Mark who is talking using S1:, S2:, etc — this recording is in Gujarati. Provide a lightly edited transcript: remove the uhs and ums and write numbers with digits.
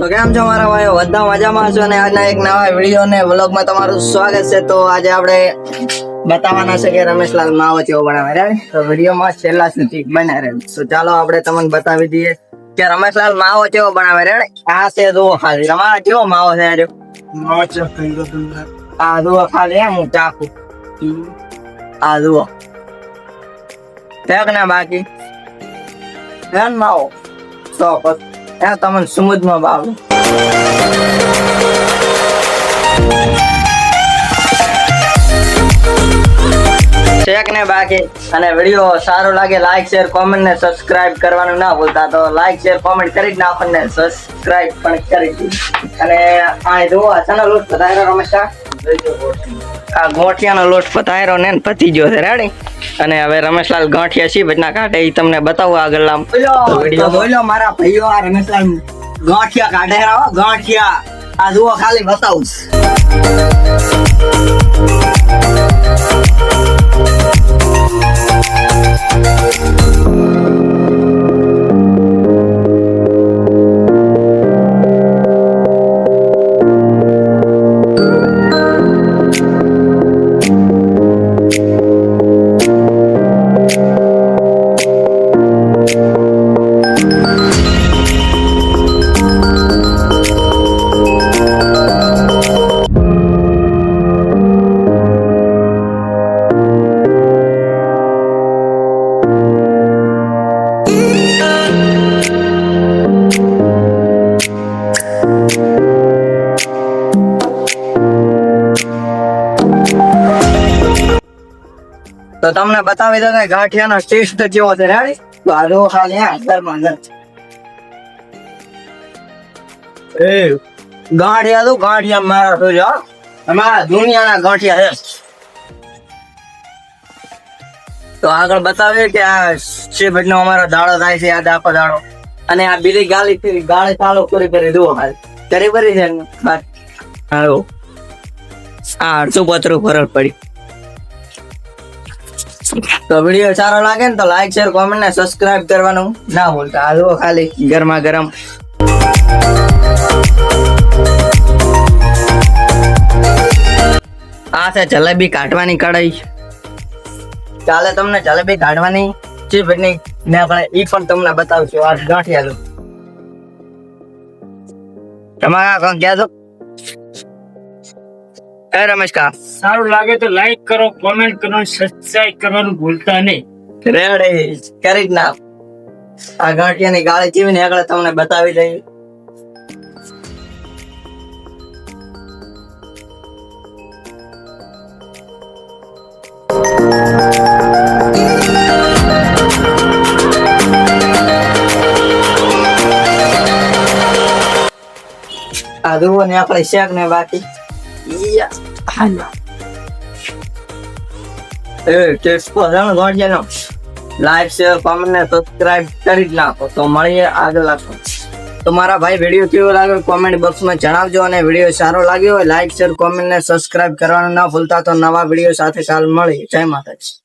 S1: તો કેમ છો મારા ભાઈઓ? બધા મજામાં છો ને? આજના એક નવા વિડીયો ને વ્લોગમાં તમારું સ્વાગત છે. તો આજે આપણે બતાવવાના છે કે રમેશલાલ માવો કેવો બનાવે રે. તો વિડીયોમાં છેલ્લા સુધી બન્યા રહે. તો ચાલો આપણે તમને બતાવી દઈએ કે રમેશલાલ માવો કેવો બનાવે રે. આ છે જુઓ ખાલી તમારા કેવો માવો છે આજે. આ જુઓ ખાલી એમ હું ચાખું. આ જુઓ ફેંક ના બાકી એમ માવો તો પછી તમને સમજમાં ભાવે. શેક ને બાકી અને વિડીયો સારો લાગે લાઈક શેર કોમેન્ટ ને સબસ્ક્રાઇબ કરવાનું ના ભૂલતા. તો લાઈક શેર કોમેન્ટ કરી જ નાખો ને સબસ્ક્રાઇબ પણ કરી દીધું. અને આ જુઓ ચણા લોટ પતાયરો રમેશ આ ગોઠિયાનો લોટ પતાયરો ને પતી ગયો છે રેડી. અને હવે રમેશલાલ ગાંઠિયા સી ભજના કાઢે એ તમને બતાવું આગળ વિડીયો. બોલો મારા ભાઈઓ આ રમેશલાલ ગાંઠિયા કાઢે રાવો ગાંઠિયા. આ જુઓ ખાલી બતાવું. તો તમને બતાવી દો કે ગાંઠિયાનો ટેસ્ટ કેવો છે રેડી. તો આ જો ખાલી ગરમા ગરમ ગાંઠિયા તો ગાંઠિયા મારા તો જો અમારા દુનિયાના ગાંઠિયા છે. તો આગળ બતાવીએ કે આ શેભટ નો અમારો દાડો થાય છે. આ દાખો દાડો અને આ બીજી ગાળી ચાલુ કરી દો હાલ કરી છે. હાલો આ 850 ફરક પડી. તો વિડીયો સારો લાગે ને તો લાઈક શેર કોમેન્ટ ને સબસ્ક્રાઇબ કરવાનું ના ભૂલતા. આ જુઓ ખાલી ગરમા ગરમ આ છે જલેબી કાઢવાની કઢાઈ. ચાલે તમને જલેબી કાઢવાની છે ભાઈ ને આપણે ઈ પણ તમને બતાવશું. આ ગાંઠિયા લો તમારા કોણ ક્યાં છો રમેશ કા?
S2: સારું લાગે તો લાઈક કરો કોમેન્ટ કરો સબસ્ક્રાઇબ કરવાનું ભૂલતા નહીં.
S1: રેડી કરી જ ના. આ ગાંઠિયાની ગાળી ચીવીને આગળ તમને બતાવી દઈએ. આ જુઓ ને આપણે શેક ને બાકી લાઈક શેર કોમેન્ટ ને સબસ્ક્રાઇબ કરી જ નાખો. તો મળીએ આગળ લાગો. તો મારા ભાઈ વિડીયો કેવો લાગ્યો કોમેન્ટ બોક્સમાં જણાવજો. અને વિડીયો સારો લાગ્યો હોય લાઈક શેર કોમેન્ટ ને સબસ્ક્રાઇબ કરવાનું ના ભૂલતા. તો નવા વિડીયો સાથે કાલ મળીએ. જય માતાજી.